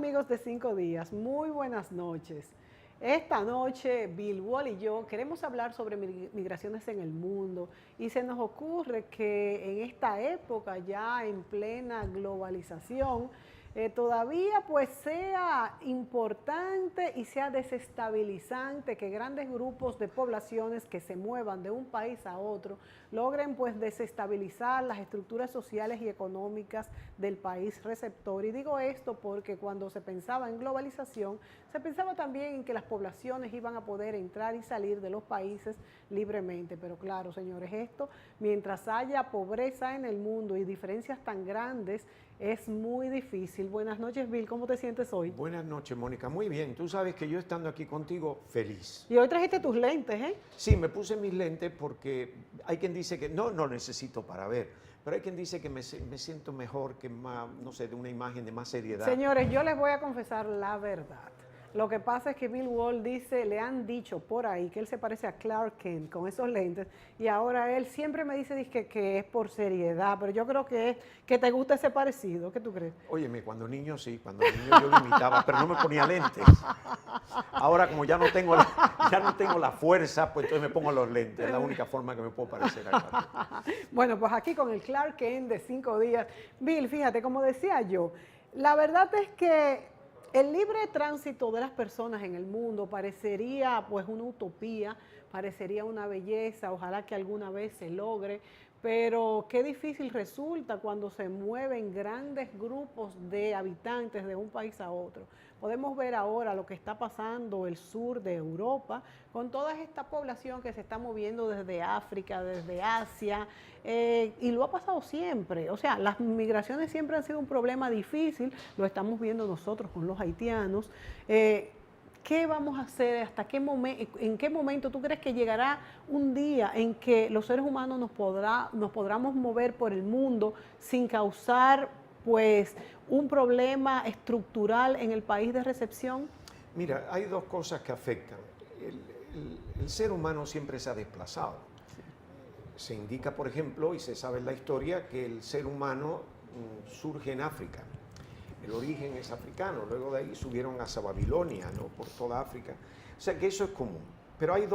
amigos de 5 días? Muy buenas noches. Esta noche Bill Wall y yo queremos hablar sobre migraciones en el mundo y se nos ocurre que en esta época ya en plena globalización todavía pues sea importante y sea desestabilizante que grandes grupos de poblaciones que se muevan de un país a otro logren pues desestabilizar las estructuras sociales y económicas del país receptor. Y digo esto porque cuando se pensaba en globalización, se pensaba también en que las poblaciones iban a poder entrar y salir de los países libremente. Pero claro, señores, esto, mientras haya pobreza en el mundo y diferencias tan grandes, es muy difícil. Buenas noches, Bill, ¿cómo te sientes hoy? Buenas noches, Mónica. Muy bien. Tú sabes que yo estando aquí contigo, feliz. Y hoy trajiste tus lentes, ¿eh? Sí, me puse mis lentes porque hay quien dice que no necesito para ver, pero hay quien dice que me siento mejor, que más, no sé, de una imagen de más seriedad. Señores, yo les voy a confesar la verdad. Lo que pasa es que Bill Wall dice, le han dicho por ahí que él se parece a Clark Kent con esos lentes y ahora él siempre me dice que es por seriedad, pero yo creo que es que te gusta ese parecido. ¿Qué tú crees? Óyeme, cuando niño sí, cuando niño yo lo imitaba, pero no me ponía lentes. Ahora como ya no tengo la fuerza, pues entonces me pongo los lentes, es la única forma que me puedo parecer a Clark. Bueno, pues aquí con el Clark Kent de 5 días. Bill, fíjate, como decía yo, la verdad es que el libre tránsito de las personas en el mundo parecería pues una utopía, parecería una belleza, ojalá que alguna vez se logre, pero qué difícil resulta cuando se mueven grandes grupos de habitantes de un país a otro. Podemos ver ahora lo que está pasando el sur de Europa, con toda esta población que se está moviendo desde África, desde Asia, y lo ha pasado siempre. O sea, las migraciones siempre han sido un problema difícil, lo estamos viendo nosotros con los haitianos. ¿Qué vamos a hacer? ¿En qué momento tú crees que llegará un día en que los seres humanos nos podamos mover por el mundo sin causar pues un problema estructural en el país de recepción? Mira, hay dos cosas que afectan. El ser humano siempre se ha desplazado. Se indica, por ejemplo, y se sabe en la historia, que el ser humano surge en África. El origen es africano, luego de ahí subieron hacia Babilonia, ¿no? Por toda África. O sea que eso es común. Pero hay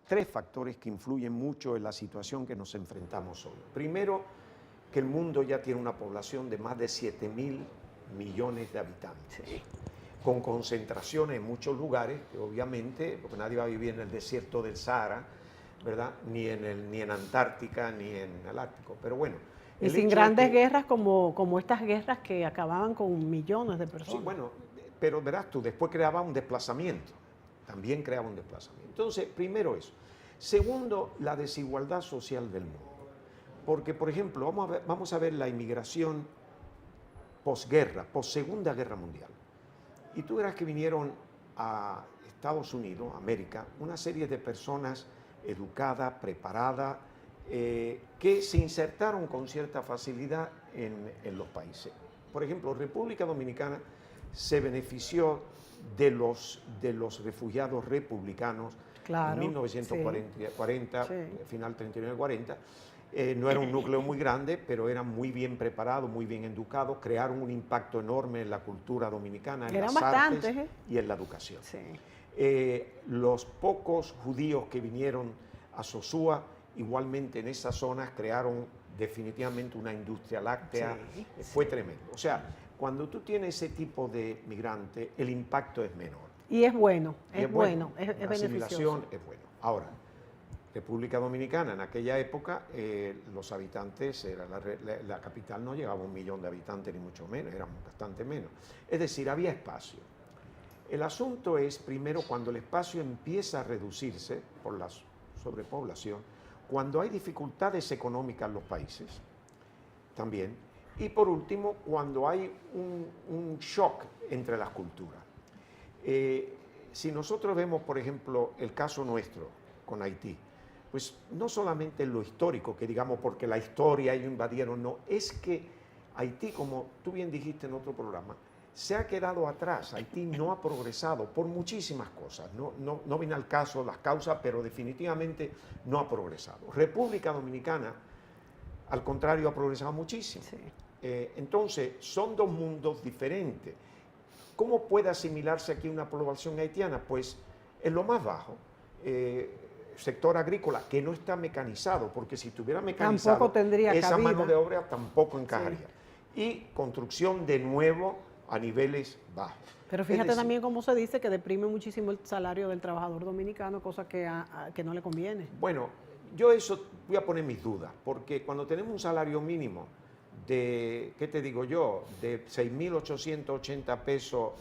tres factores que influyen mucho en la situación que nos enfrentamos hoy. Primero, que el mundo ya tiene una población de más de 7.000 millones de habitantes, con concentraciones en muchos lugares, que obviamente, porque nadie va a vivir en el desierto del Sahara, ¿verdad? Ni en Antártica, ni en el Ártico. Pero bueno. Y sin grandes guerras como estas guerras que acababan con millones de personas. Sí, bueno, pero verás tú, después creaba un desplazamiento, también creaba un desplazamiento. Entonces, primero eso. Segundo, la desigualdad social del mundo. Porque, por ejemplo, vamos a ver la inmigración posguerra, possegunda guerra mundial. Y tú verás que vinieron a Estados Unidos, América, una serie de personas educadas, preparadas, que se insertaron con cierta facilidad en los países. Por ejemplo, República Dominicana se benefició de los refugiados republicanos, claro, en 1940, sí. Final 39-40. No era un núcleo muy grande, pero eran muy bien preparados, muy bien educados, crearon un impacto enorme en la cultura dominicana, en las artes y en la educación. Sí. Los pocos judíos que vinieron a Sosúa, igualmente en esas zonas crearon definitivamente una industria láctea, fue tremendo. O sea, cuando tú tienes ese tipo de migrante, el impacto es menor. Y es bueno, es la beneficioso. asimilación es bueno. Ahora, República Dominicana en aquella época, los habitantes, la capital no llegaba a 1 millón de habitantes, ni mucho menos, eran bastante menos. Es decir, había espacio. El asunto es, primero, cuando el espacio empieza a reducirse por la sobrepoblación, cuando hay dificultades económicas en los países, también, y por último, cuando hay un shock entre las culturas. Si nosotros vemos, por ejemplo, el caso nuestro con Haití, pues no solamente lo histórico, que digamos porque la historia ellos invadieron, no, es que Haití, como tú bien dijiste en otro programa, se ha quedado atrás. Haití no ha progresado por muchísimas cosas. No viene al caso las causas, pero definitivamente no ha progresado. República Dominicana, al contrario, ha progresado muchísimo. Sí. Entonces, son dos mundos diferentes. ¿cómo puede asimilarse aquí una población haitiana? Pues en lo más bajo, sector agrícola, que no está mecanizado, porque si estuviera mecanizado, Tampoco tendría esa cabida. mano de obra tampoco encajaría. Sí. Y construcción de nuevo a niveles bajos. Pero fíjate también cómo se dice que deprime muchísimo el salario del trabajador dominicano, cosa que no le conviene. Bueno, yo eso voy a poner mis dudas, porque cuando tenemos un salario mínimo de, ¿qué te digo yo?, de 6.880 pesos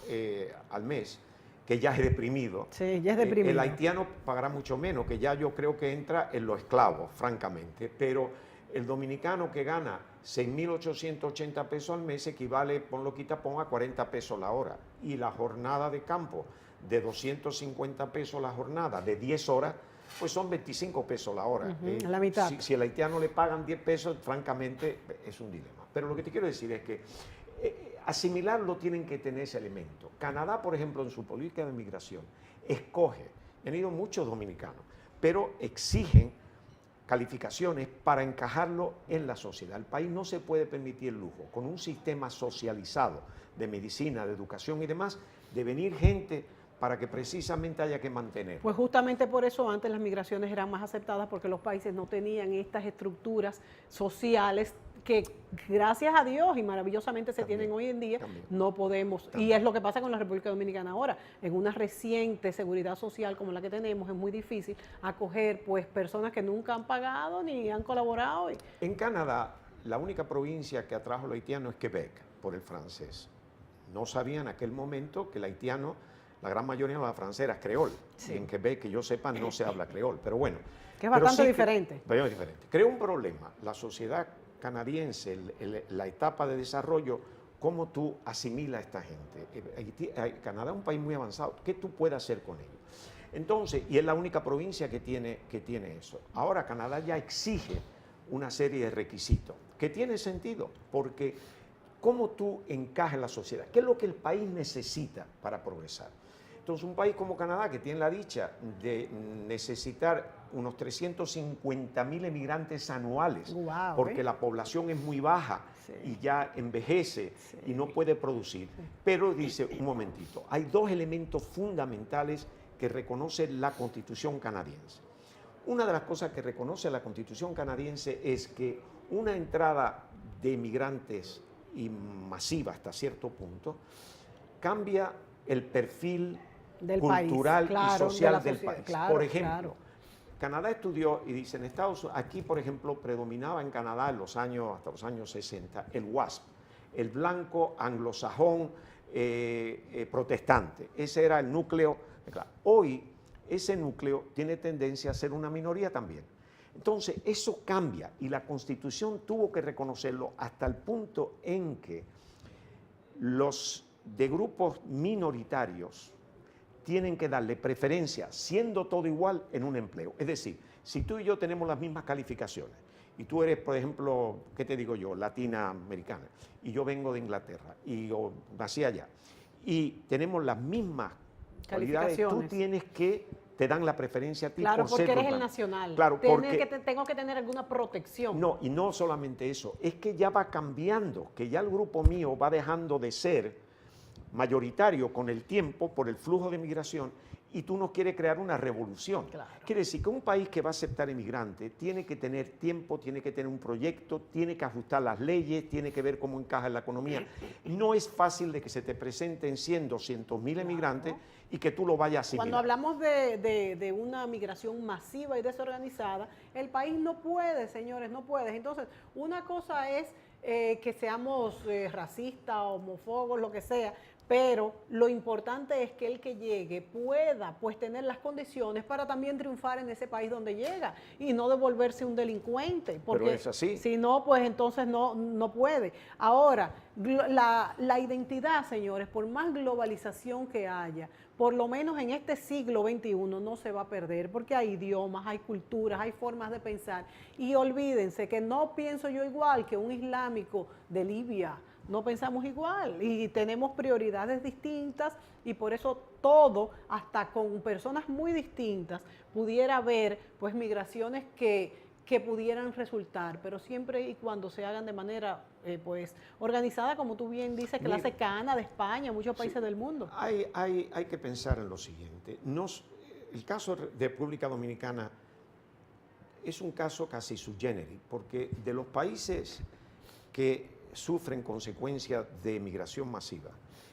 al mes, que ya es deprimido. Sí, ya es deprimido. El haitiano pagará mucho menos, que ya yo creo que entra en los esclavos, francamente, pero el dominicano que gana 6.880 pesos al mes equivale, ponlo quita, pon a 40 pesos la hora. Y la jornada de campo de 250 pesos la jornada de 10 horas, pues son 25 pesos la hora. La mitad. Si al haitiano le pagan 10 pesos, francamente es un dilema. Pero lo que te quiero decir es que asimilarlo tienen que tener ese elemento. Canadá, por ejemplo, en su política de migración, escoge, han ido muchos dominicanos, pero exigen calificaciones para encajarlo en la sociedad. El país no se puede permitir el lujo, con un sistema socializado de medicina, de educación y demás, de venir gente para que precisamente haya que mantener. Pues justamente por eso antes las migraciones eran más aceptadas, porque los países no tenían estas estructuras sociales que gracias a Dios y maravillosamente se tienen hoy en día, no podemos. Y es lo que pasa con la República Dominicana ahora. En una reciente seguridad social como la que tenemos es muy difícil acoger pues personas que nunca han pagado ni han colaborado. En Canadá, la única provincia que atrajo al haitiano es Quebec, por el francés. No sabía en aquel momento que el haitiano, la gran mayoría de las franceras, creol. Sí. En Quebec, que yo sepa, no se habla creol, pero bueno. Que es bastante diferente. Pero es diferente. Crea un problema. La sociedad canadiense, la etapa de desarrollo, cómo tú asimilas a esta gente. Canadá es un país muy avanzado. ¿Qué tú puedes hacer con ellos? Entonces, y es la única provincia que tiene eso. Ahora, Canadá ya exige una serie de requisitos, que tiene sentido, porque cómo tú encajas en la sociedad, qué es lo que el país necesita para progresar. Entonces, un país como Canadá, que tiene la dicha de necesitar unos 350.000 emigrantes anuales, porque la población es muy baja y ya envejece y no puede producir. Pero dice, un momentito, hay dos elementos fundamentales que reconoce la Constitución canadiense. Una de las cosas que reconoce la Constitución canadiense es que una entrada de emigrantes y masiva hasta cierto punto cambia el perfil del cultural país, y social del país. Por ejemplo, Canadá estudió y dice, en Estados Unidos, aquí por ejemplo predominaba en Canadá hasta los años 60 el WASP, el blanco anglosajón protestante. Ese era el núcleo. Hoy ese núcleo tiene tendencia a ser una minoría también. Entonces eso cambia y la Constitución tuvo que reconocerlo hasta el punto en que los de grupos minoritarios tienen que darle preferencia, siendo todo igual, en un empleo. Es decir, si tú y yo tenemos las mismas calificaciones, y tú eres, por ejemplo, ¿qué te digo yo?, latinoamericana, y yo vengo de Inglaterra, y yo nací allá, y tenemos las mismas cualidades, tú tienes que, te dan la preferencia a ti. Claro, por porque ser eres el nacional. Claro, porque tengo que tener alguna protección. No, y no solamente eso, es que ya va cambiando, que ya el grupo mío va dejando de ser mayoritario con el tiempo por el flujo de migración y tú no quieres crear una revolución. Claro. Quiere decir que un país que va a aceptar inmigrantes tiene que tener tiempo, tiene que tener un proyecto, tiene que ajustar las leyes, tiene que ver cómo encaja en la economía. No es fácil de que se te presenten 100, 200.000 emigrantes y que tú lo vayas a asimilar. Cuando hablamos de una migración masiva y desorganizada, el país no puede, señores, no puede. Entonces, una cosa es que seamos racistas, homófobos, lo que sea, pero lo importante es que el que llegue pueda pues tener las condiciones para también triunfar en ese país donde llega y no devolverse un delincuente, porque pero es así. Si no, pues entonces no puede. Ahora, la identidad, señores, por más globalización que haya, por lo menos en este siglo XXI no se va a perder, porque hay idiomas, hay culturas, hay formas de pensar, y olvídense que no pienso yo igual que un islámico de Libia. No pensamos igual y tenemos prioridades distintas y por eso todo, hasta con personas muy distintas, pudiera haber pues migraciones que que pudieran resultar, pero siempre y cuando se hagan de manera pues organizada, como tú bien dices, que la hace Canadá, España, muchos países del mundo. Hay que pensar en lo siguiente. El caso de República Dominicana es un caso casi sui generis, porque de los países que sufren consecuencias de migración masiva,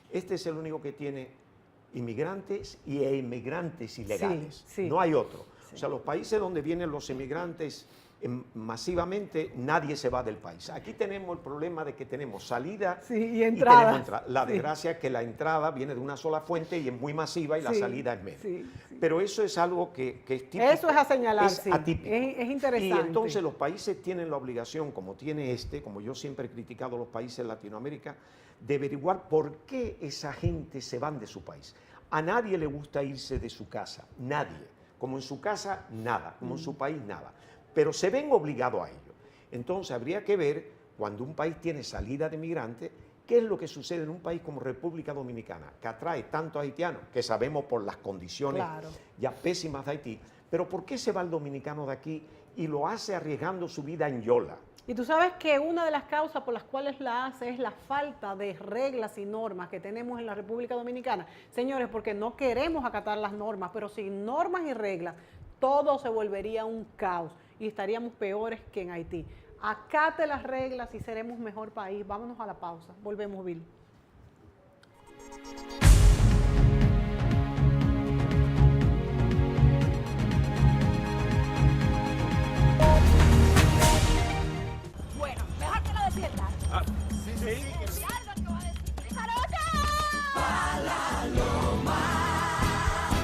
este es el único que tiene inmigrantes e inmigrantes ilegales. Sí, sí. No hay otro. Sí. O sea, los países donde vienen los inmigrantes masivamente, nadie se va del país. Aquí tenemos el problema de que tenemos salida y entrada. tenemos entrada. La desgracia es que la entrada viene de una sola fuente y es muy masiva y la salida es menos. Pero eso es algo que es típico. Eso es a señalar, es atípico. Es interesante. Y entonces los países tienen la obligación, como tiene como yo siempre he criticado a los países de Latinoamérica, de averiguar por qué esa gente se van de su país. A nadie le gusta irse de su casa, nadie. Como en su casa, nada. Como en su país, nada. Pero se ven obligados a ello. Entonces habría que ver, cuando un país tiene salida de migrantes, qué es lo que sucede en un país como República Dominicana, que atrae tantos haitianos, que sabemos por las condiciones ya pésimas de Haití, pero ¿por qué se va el dominicano de aquí y lo hace arriesgando su vida en Yola? Y tú sabes que una de las causas por las cuales la hace es la falta de reglas y normas que tenemos en la República Dominicana. Señores, porque no queremos acatar las normas, pero sin normas y reglas, todo se volvería un caos y estaríamos peores que en Haití. Acate las reglas y seremos mejor país. Vámonos a la pausa. Volvemos, Bill. Bueno, mejor que lo despiertas. Sí. Algo que va a decir. ¡Jarota! A la loma.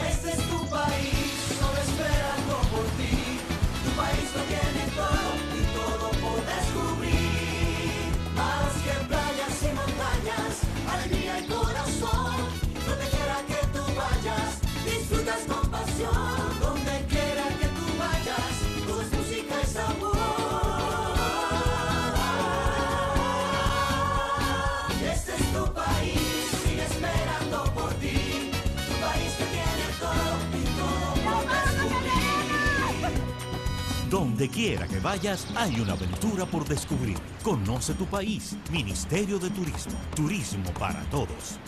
Este es tu país, solo esperando por ti. Tu país lo tiene todo y todo por descubrir. Más que playas y montañas, alegría y corazón. Donde quiera que tú vayas, disfrutas con pasión. Donde quiera que tú vayas, todo es música y sabor. Este es tu país, sigue esperando por ti. Tu país que tiene todo y todo por descubrir. Donde quiera que vayas, hay una aventura por descubrir. Conoce tu país. Ministerio de Turismo. Turismo para todos.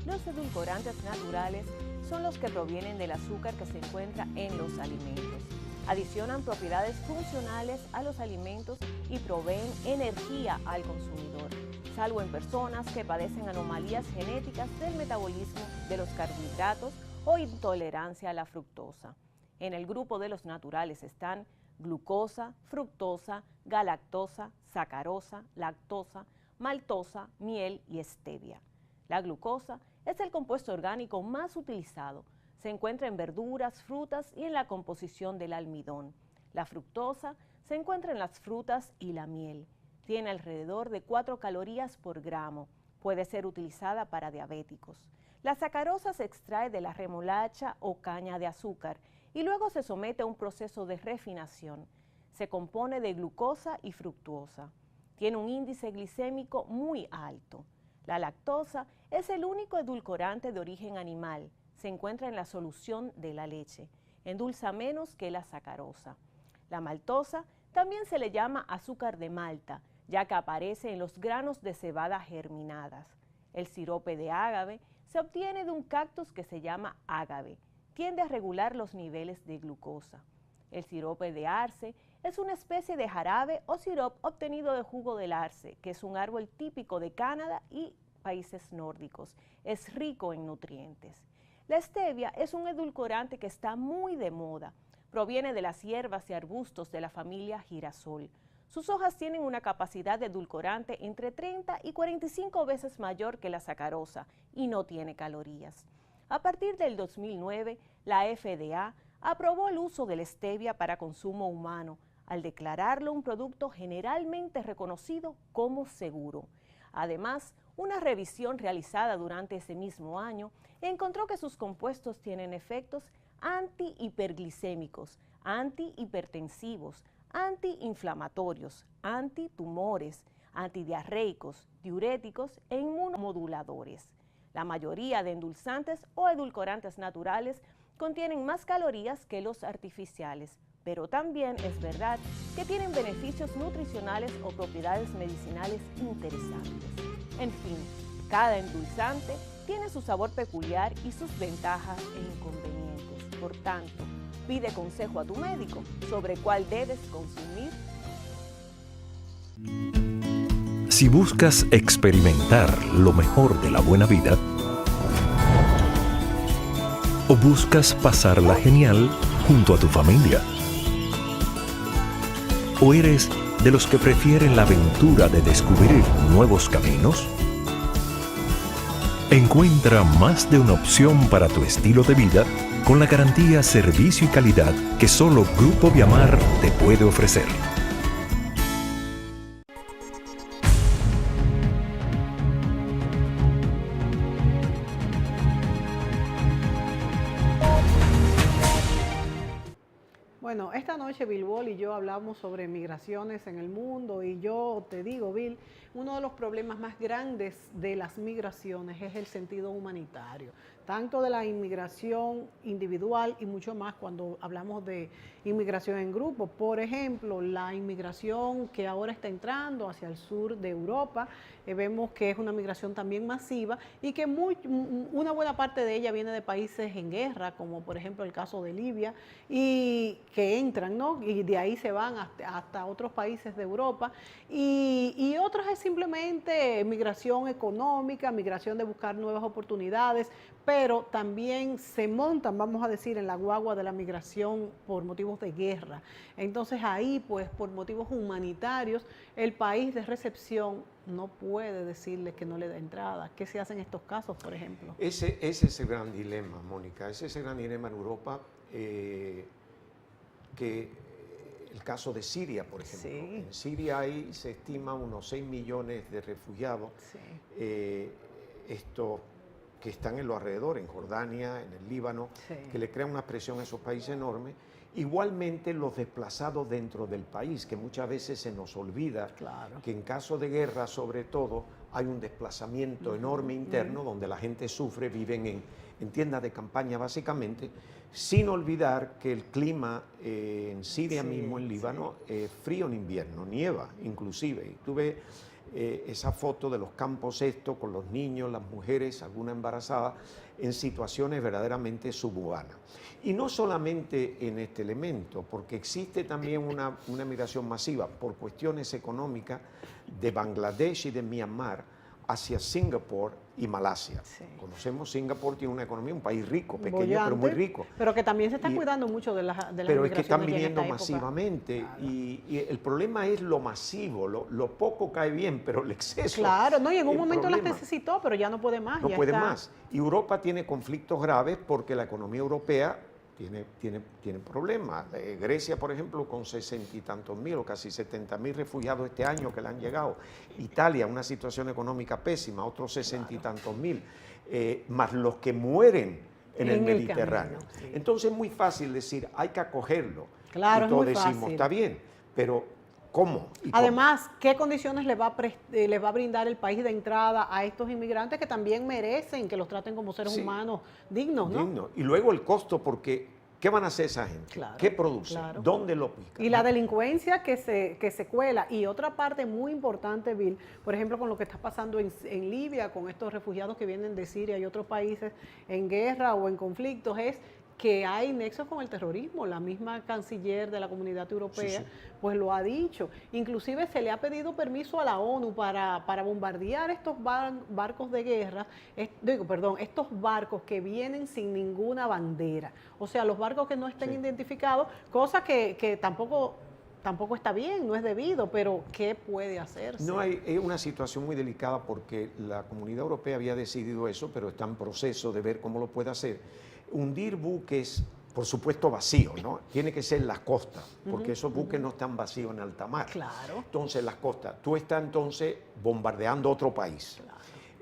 Los edulcorantes naturales son los que provienen del azúcar que se encuentra en los alimentos. Adicionan propiedades funcionales a los alimentos y proveen energía al consumidor, salvo en personas que padecen anomalías genéticas del metabolismo de los carbohidratos o intolerancia a la fructosa. En el grupo de los naturales están glucosa, fructosa, galactosa, sacarosa, lactosa, maltosa, miel y stevia. La glucosa es el compuesto orgánico más utilizado. Se encuentra en verduras, frutas y en la composición del almidón. La fructosa se encuentra en las frutas y la miel. Tiene alrededor de 4 calorías por gramo. Puede ser utilizada para diabéticos. La sacarosa se extrae de la remolacha o caña de azúcar y luego se somete a un proceso de refinación. Se compone de glucosa y fructuosa. Tiene un índice glicémico muy alto. La lactosa es el único edulcorante de origen animal. Se encuentra en la solución de la leche. Endulza menos que la sacarosa. La maltosa también se le llama azúcar de Malta, ya que aparece en los granos de cebada germinadas. El sirope de ágave se obtiene de un cactus que se llama ágave. Tiende a regular los niveles de glucosa. El sirope de arce es una especie de jarabe o sirope obtenido de jugo del arce, que es un árbol típico de Canadá y países nórdicos. Es rico en nutrientes. La stevia es un edulcorante que está muy de moda. Proviene de las hierbas y arbustos de la familia girasol. Sus hojas tienen una capacidad de edulcorante entre 30 y 45 veces mayor que la sacarosa y no tiene calorías. A partir del 2009, la FDA aprobó el uso de la stevia para consumo humano, al declararlo un producto generalmente reconocido como seguro. Además, una revisión realizada durante ese mismo año encontró que sus compuestos tienen efectos antihiperglicémicos, antihipertensivos, antiinflamatorios, antitumores, antidiarreicos, diuréticos e inmunomoduladores. La mayoría de endulzantes o edulcorantes naturales contienen más calorías que los artificiales, pero también es verdad que tienen beneficios nutricionales o propiedades medicinales interesantes. En fin, cada endulzante tiene su sabor peculiar y sus ventajas e inconvenientes. Por tanto, pide consejo a tu médico sobre cuál debes consumir. Si buscas experimentar lo mejor de la buena vida, o buscas pasarla genial junto a tu familia, o eres de los que prefieren la aventura de descubrir nuevos caminos, encuentra más de una opción para tu estilo de vida con la garantía, servicio y calidad que solo Grupo Viamar te puede ofrecer. Bueno, esta noche Bill Wall y yo hablamos sobre migraciones en el mundo y yo te digo, Bill, uno de los problemas más grandes de las migraciones es el sentido humanitario, tanto de la inmigración individual y mucho más cuando hablamos de inmigración en grupo. Por ejemplo, la inmigración que ahora está entrando hacia el sur de Europa, vemos que es una migración también masiva y que una buena parte de ella viene de países en guerra, como por ejemplo el caso de Libia, y que entran, ¿no? Y de ahí se van hasta otros países de Europa, y otras es simplemente migración económica, migración de buscar nuevas oportunidades, pero también se montan, vamos a decir, en la guagua de la migración por motivos de guerra. Entonces ahí, pues, por motivos humanitarios, el país de recepción no puede decirles que no le da entrada. ¿Qué se hace en estos casos, por ejemplo? Ese es el gran dilema, Mónica. Ese es el gran dilema en Europa, que el caso de Siria, por ejemplo. Sí. En Siria se estima unos 6 millones de refugiados. Sí. Estos que están en los alrededores, en Jordania, en el Líbano, Sí. que le crean una presión a esos países enorme. Igualmente los desplazados dentro del país, que muchas veces se nos olvida Claro. que en caso de guerra, sobre todo, hay un desplazamiento enorme interno donde la gente sufre, viven en tiendas de campaña básicamente, sin olvidar que el clima en Siria Sí, mismo, en Líbano, es frío en invierno, nieva inclusive. Y tú ves esa foto de los campos estos con los niños, las mujeres, algunas embarazadas, en situaciones verdaderamente subhumanas. Y no solamente en este elemento, porque existe también una migración masiva por cuestiones económicas de Bangladesh y de Myanmar hacia Singapur y Malasia. Sí. Conocemos, Singapur tiene una economía, un país rico, pequeño, Bollante, pero muy rico. pero que también se están Y- cuidando mucho de las Pero es que están migraciones ya en viniendo esta época. masivamente Claro. y el problema es lo masivo, lo poco cae bien, pero el exceso. Claro, no, y en un el momento las problema. necesitó, pero ya no puede más. No ya puede está. más. Y Europa tiene conflictos graves porque la economía europea tiene problemas. Grecia, por ejemplo, con 60 y tantos mil o casi 70.000 refugiados este año que le han llegado. Italia, una situación económica pésima, otros 60 y tantos mil, más los que mueren en el Mediterráneo. camino, sí. Entonces es muy fácil decir, hay que acogerlo. Claro, y es todos muy decimos, fácil. está bien, pero ¿cómo? ¿Y cómo? Además, ¿qué condiciones le va a brindar el país de entrada a estos inmigrantes que también merecen que los traten como seres Sí. humanos dignos, ¿no? Digno. Y luego el costo, porque ¿qué van a hacer esa gente? Claro, ¿Qué producen? claro. ¿Dónde lo pican? Y la delincuencia que se cuela. Y otra parte muy importante, Bill, por ejemplo, con lo que está pasando en Libia, con estos refugiados que vienen de Siria y otros países en guerra o en conflictos, es que hay nexos con el terrorismo. La misma canciller de la Comunidad Europea, Sí, sí. pues lo ha dicho. Inclusive se le ha pedido permiso a la ONU para bombardear estos barcos de guerra, estos barcos que vienen sin ninguna bandera. O sea, los barcos que no estén Sí. identificados, cosa que tampoco está bien, no es debido, pero ¿qué puede hacerse? No es una situación muy delicada porque la Comunidad Europea había decidido eso, pero está en proceso de ver cómo lo puede hacer. Hundir buques, por supuesto, vacíos, ¿no? Tiene que ser las costas, porque esos buques no están vacíos en alta mar. Claro. Entonces, las costas. Tú estás entonces bombardeando otro país.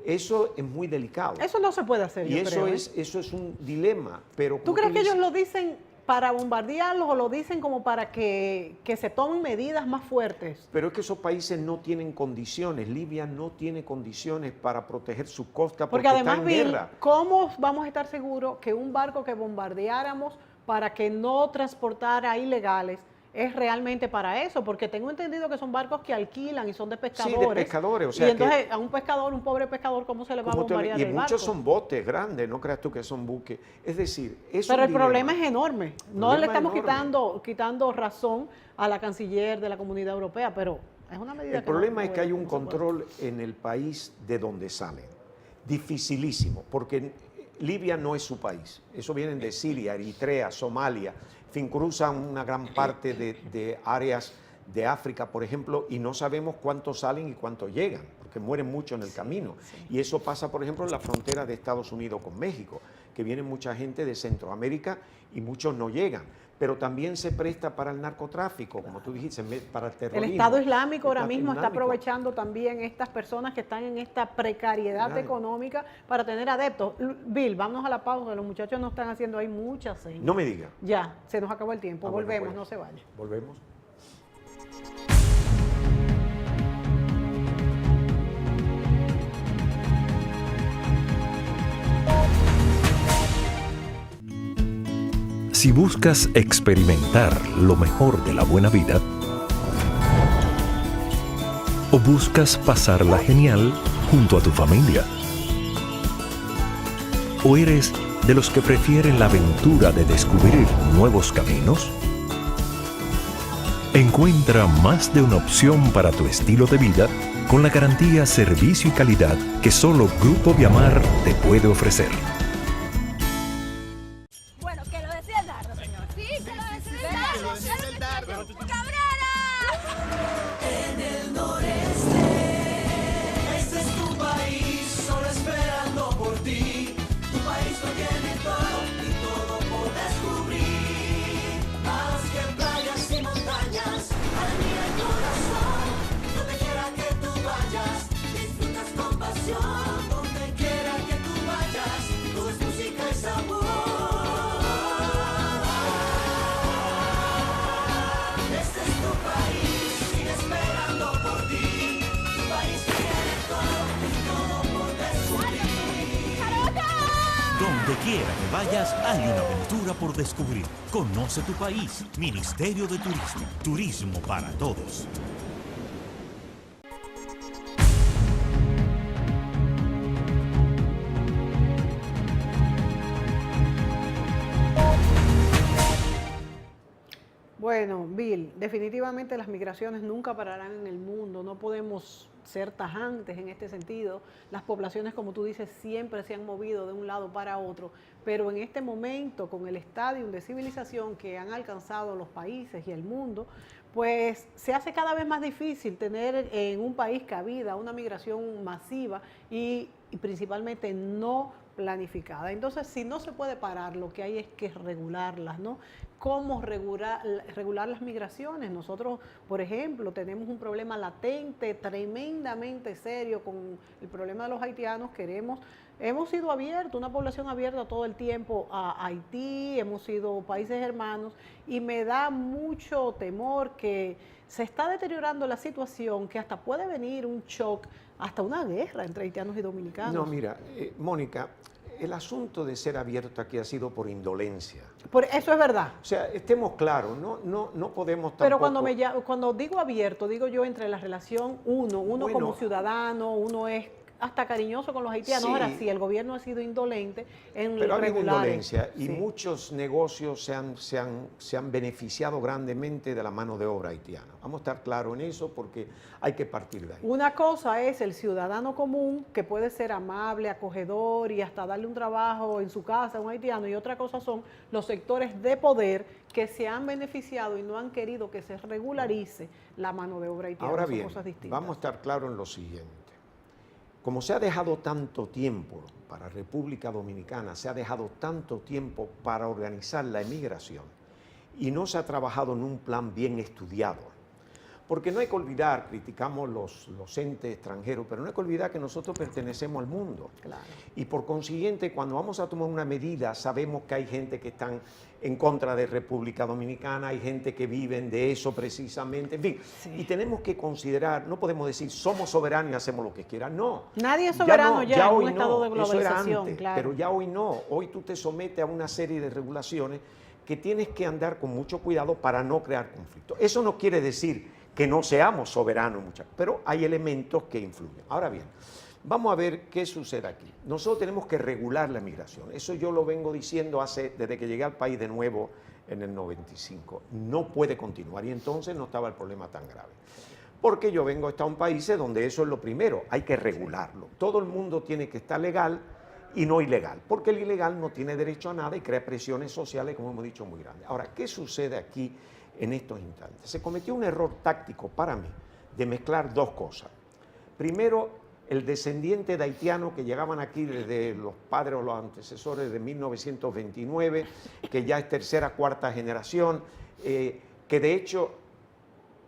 Eso es muy delicado. Eso no se puede hacer, y yo creo, ¿eh? eso es un dilema. Pero ¿Tú como crees que dices, ellos lo dicen para bombardearlos o lo dicen como para que se tomen medidas más fuertes? Pero es que esos países no tienen condiciones. Libia no tiene condiciones para proteger su costa porque además, está en Bill, guerra. ¿cómo vamos a estar seguros que un barco que bombardeáramos para que no transportara ilegales es realmente para eso? Porque tengo entendido que son barcos que alquilan y son de pescadores. Sí, de pescadores, o sea y entonces que, a un pescador, un pobre pescador, ¿cómo se le va a bombardear y el muchos barco? son botes grandes, no creas tú que son buques. Es decir, es Pero un el problema dilema. es enorme. No Problema le estamos enorme. quitando razón a la canciller de la Comunidad Europea, pero es una medida El problema es que hay un no se puede. control en el país de donde salen. Dificilísimo, porque Libia no es su país. Eso vienen de Siria, Eritrea, Somalia. En fin, cruzan una gran parte de áreas de África, por ejemplo, y no sabemos cuántos salen y cuántos llegan, porque mueren mucho en el camino. Y eso pasa, por ejemplo, en la frontera de Estados Unidos con México, que viene mucha gente de Centroamérica y muchos no llegan. Pero también se presta para el narcotráfico, como tú dijiste, para el terrorismo. El Estado Islámico ahora El Estado mismo está Islámico. aprovechando también estas personas que están en esta precariedad Claro. económica para tener adeptos. Bill, vámonos a la pausa, los muchachos nos están haciendo ahí muchas señas. No me diga. Ya, se nos acabó el tiempo. Ah, bueno, Volvemos, pues. no se vaya. Volvemos. Si buscas experimentar lo mejor de la buena vida, o buscas pasarla genial junto a tu familia, o eres de los que prefieren la aventura de descubrir nuevos caminos, encuentra más de una opción para tu estilo de vida con la garantía, servicio y calidad que solo Grupo Viamar te puede ofrecer. Bueno, que lo decía el dardo, señor. Sí, que lo decía el dardo. lo decía el dardo. ¡Cabrera! En el noreste, este es tu país, solo esperando por ti. Tu país lo tiene todo y todo por descubrir. Más que playas y montañas, para mí el corazón. Donde quiera que tú vayas, disfrutas con pasión. Donde quiera que tú vayas, todo es música y sabor. Este es tu país, sigue esperando por ti. Tu país tiene todo y todo por descubrir. Donde quiera que vayas, hay una aventura por descubrir. Conoce tu país. Ministerio de Turismo. Turismo para todos. Bueno, Bill, definitivamente las migraciones nunca pararán en el mundo, no podemos ser tajantes en este sentido. Las poblaciones, como tú dices, siempre se han movido de un lado para otro, pero en este momento, con el estadio de civilización que han alcanzado los países y el mundo, pues se hace cada vez más difícil tener en un país cabida una migración masiva y principalmente no planificada. Entonces, si no se puede parar, lo que hay es que regularlas, ¿no? ¿Cómo regular las migraciones? Nosotros, por ejemplo, tenemos un problema latente, tremendamente serio con el problema de los haitianos. Hemos sido abiertos, una población abierta todo el tiempo a Haití, hemos sido países hermanos y me da mucho temor que se está deteriorando la situación, que hasta puede venir un shock, hasta una guerra entre haitianos y dominicanos. No, mira, Mónica, el asunto de ser abierto aquí ha sido por indolencia. Por eso es verdad. O sea, estemos claros, no podemos tampoco... Pero cuando digo abierto, digo yo entre la relación uno Bueno, como ciudadano, uno es hasta cariñoso con los haitianos. Sí. Ahora sí, el gobierno ha sido indolente en Pero ha habido regular. indolencia y Sí. muchos negocios se han beneficiado grandemente de la mano de obra haitiana. Vamos a estar claros en eso porque hay que partir de ahí. Una cosa es el ciudadano común, que puede ser amable, acogedor y hasta darle un trabajo en su casa a un haitiano, y otra cosa son los sectores de poder que se han beneficiado y no han querido que se regularice la mano de obra haitiana. Ahora Son bien, cosas distintas. vamos a estar claros en lo siguiente. Como se ha dejado tanto tiempo para República Dominicana, se ha dejado tanto tiempo para organizar la emigración y no se ha trabajado en un plan bien estudiado. Porque no hay que olvidar, criticamos los entes extranjeros, pero no hay que olvidar que nosotros pertenecemos al mundo. Claro. Y por consiguiente, cuando vamos a tomar una medida, sabemos que hay gente que están en contra de República Dominicana, hay gente que viven de eso precisamente, en fin. Sí. Y tenemos que considerar, no podemos decir somos soberanos y hacemos lo que quieran, no. Nadie es soberano ya en hoy un estado de Eso era globalización, antes, claro. pero ya hoy no. Hoy tú te sometes a una serie de regulaciones que tienes que andar con mucho cuidado para no crear conflictos. Eso no quiere decir que no seamos soberanos, pero hay elementos que influyen. Ahora bien, vamos a ver qué sucede aquí. Nosotros tenemos que regular la migración. Eso yo lo vengo diciendo desde que llegué al país de nuevo en el 95. No puede continuar y entonces no estaba el problema tan grave. Porque yo vengo a estar en países donde eso es lo primero, hay que regularlo. Todo el mundo tiene que estar legal y no ilegal, porque el ilegal no tiene derecho a nada y crea presiones sociales, como hemos dicho, muy grandes. Ahora, ¿qué sucede aquí en estos instantes? Se cometió un error táctico para mí de mezclar dos cosas. Primero, el descendiente de haitianos que llegaban aquí desde los padres o los antecesores de 1929, que ya es tercera, cuarta generación, que de hecho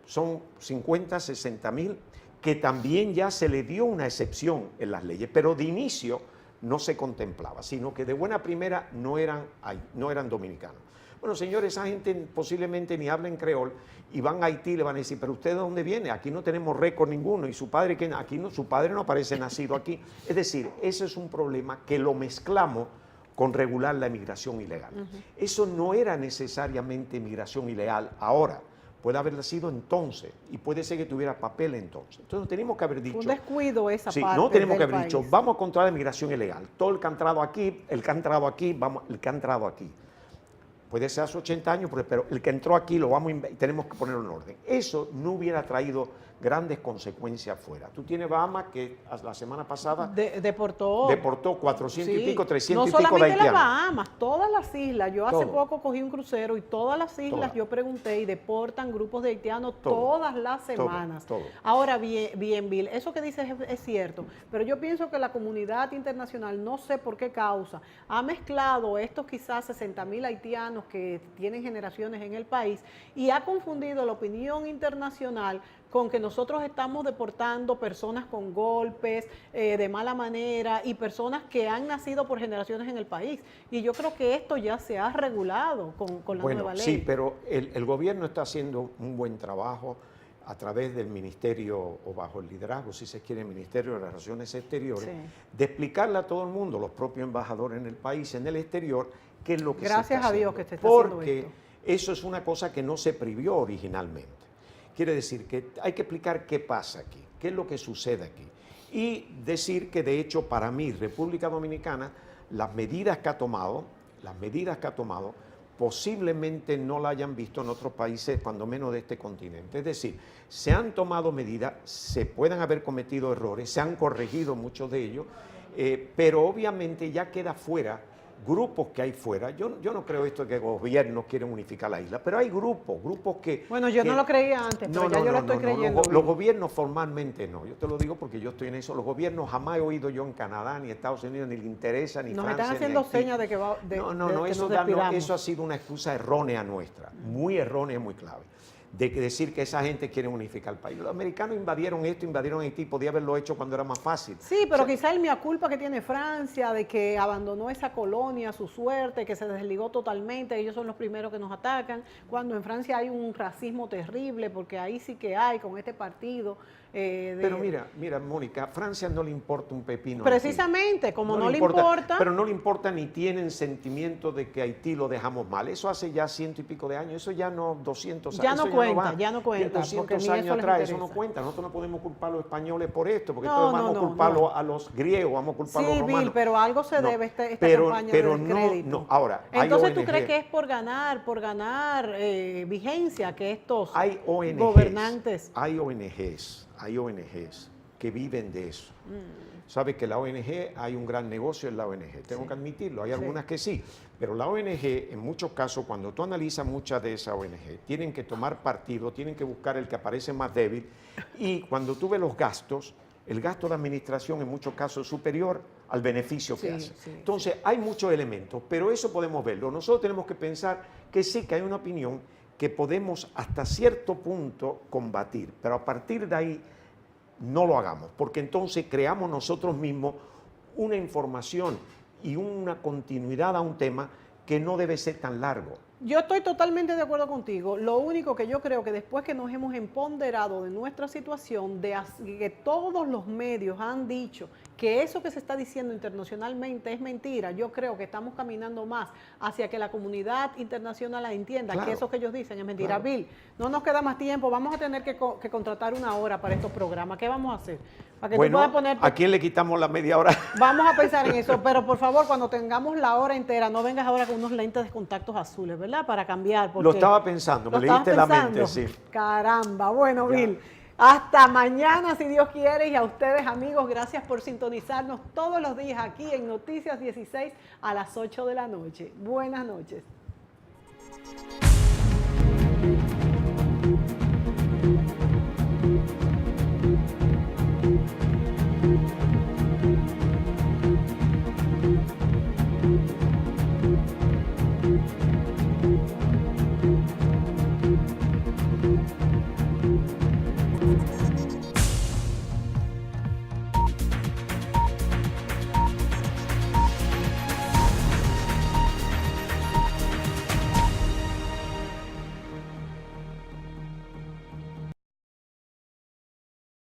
son 50, 60 mil, que también ya se le dio una excepción en las leyes, pero de inicio no se contemplaba, sino que de buena primera no eran dominicanos. Bueno, señores, esa gente posiblemente ni habla en creol y van a Haití y le van a decir, pero ¿usted de dónde viene? Aquí no tenemos récord ninguno y su padre, su padre no aparece nacido aquí. Es decir, ese es un problema que lo mezclamos con regular la migración ilegal. Eso no era necesariamente migración ilegal ahora. Puede haberla sido entonces y puede ser que tuviera papel entonces. Entonces tenemos que haber dicho... Un descuido esa sí, parte no tenemos que del haber dicho, país. vamos a controlar la migración ilegal. Todo el que ha entrado aquí, el que ha entrado aquí, el que ha entrado aquí. Puede ser hace 80 años, pero el que entró aquí tenemos que ponerlo en orden. Eso no hubiera traído grandes consecuencias afuera. Tú tienes Bahamas que la semana pasada deportó 400 y sí, pico, 300 no y pico de solamente las haitianos. Bahamas, todas las islas. Yo hace Todo. poco cogí un crucero y todas las islas Todas. yo pregunté y deportan grupos de haitianos Todo. todas las semanas. Todo. Ahora bien, Bill, eso que dices es cierto, pero yo pienso que la comunidad internacional, no sé por qué causa, ha mezclado estos quizás 60.000 haitianos que tienen generaciones en el país y ha confundido la opinión internacional con que nosotros estamos deportando personas con golpes, de mala manera, y personas que han nacido por generaciones en el país. Y yo creo que esto ya se ha regulado con la nueva ley. Sí, pero el gobierno está haciendo un buen trabajo a través del ministerio, o bajo el liderazgo, si se quiere, el Ministerio de Relaciones Exteriores, Sí. de explicarle a todo el mundo, los propios embajadores en el país, en el exterior, qué es lo que Gracias se está a Dios haciendo. que se está haciendo Porque esto. eso es una cosa que no se previó originalmente. Quiere decir que hay que explicar qué pasa aquí, qué es lo que sucede aquí. Y decir que, de hecho, para mí, República Dominicana, las medidas que ha tomado, posiblemente no la hayan visto en otros países, cuando menos de este continente. Es decir, se han tomado medidas, se pueden haber cometido errores, se han corregido muchos de ellos, pero obviamente ya queda fuera grupos que hay fuera. Yo no creo esto de que gobiernos quieren unificar la isla, pero hay grupos que... Bueno, yo no lo creía antes, pero ya yo lo estoy creyendo. Los gobiernos formalmente no. Yo te lo digo porque yo estoy en eso. Los gobiernos jamás he oído yo en Canadá, ni Estados Unidos, ni le interesa, ni Nos Francia, están ni haciendo Haití. señas de que va de, No, de que eso, nos no, despidamos. eso ha sido una excusa errónea nuestra, muy errónea y muy clave, de que decir que esa gente quiere unificar el país. Los americanos invadieron esto, invadieron Haití, podía haberlo hecho cuando era más fácil. Sí, pero quizá el mea culpa que tiene Francia de que abandonó esa colonia a su suerte, que se desligó totalmente, ellos son los primeros que nos atacan, cuando en Francia hay un racismo terrible, porque ahí sí que hay con este partido. Pero mira, Mónica, a Francia no le importa un pepino. Precisamente, Haití. como no le importa. Pero no le importa ni tienen sentimiento de que Haití lo dejamos mal. Eso hace ya 100 y pico de años, eso ya no 200 años. Ya no eso cuenta, va. ya no cuenta, 200 porque ni años eso les atrás, eso interesa. no cuenta. Nosotros no podemos culpar a los españoles por esto, porque No, entonces vamos a no, culparlo no. a los griegos, vamos a culpar a los Sí, romanos. Bill, pero algo se No, debe esta pero campaña pero del no, crédito. no. Ahora, hay Entonces, ¿tú ONG. crees que es por ganar vigencia que estos Hay ONGs, gobernantes? hay ONGs que viven de eso. Sabes que la ONG, hay un gran negocio en la ONG, tengo que admitirlo, hay algunas que sí, pero la ONG, en muchos casos, cuando tú analizas muchas de esas ONG, tienen que tomar partido, tienen que buscar el que aparece más débil, y cuando tú ves los gastos, el gasto de administración en muchos casos es superior al beneficio que hace. Entonces, hay muchos elementos, pero eso podemos verlo. Nosotros tenemos que pensar que sí, que hay una opinión que podemos hasta cierto punto combatir, pero a partir de ahí no lo hagamos, porque entonces creamos nosotros mismos una información y una continuidad a un tema que no debe ser tan largo. Yo estoy totalmente de acuerdo contigo. Lo único que yo creo que después que nos hemos empoderado de nuestra situación, que todos los medios han dicho que eso que se está diciendo internacionalmente es mentira, yo creo que estamos caminando más hacia que la comunidad internacional entienda Claro. que eso que ellos dicen es mentira. Claro. Bill, no nos queda más tiempo, vamos a tener que contratar una hora para estos programas. ¿Qué vamos a hacer? Para que tú Bueno, puedas ponerte... ¿a quién le quitamos la media hora? Vamos a pensar en eso, pero por favor, cuando tengamos la hora entera, no vengas ahora con unos lentes de contactos azules, ¿verdad? Para cambiar. Lo estaba pensando, me ¿Lo estabas leíste la pensando? mente, sí. Caramba, bueno, Ya. Bill, hasta mañana, si Dios quiere, y a ustedes, amigos, gracias por sintonizarnos todos los días aquí en Noticias 16 a las 8 de la noche. Buenas noches.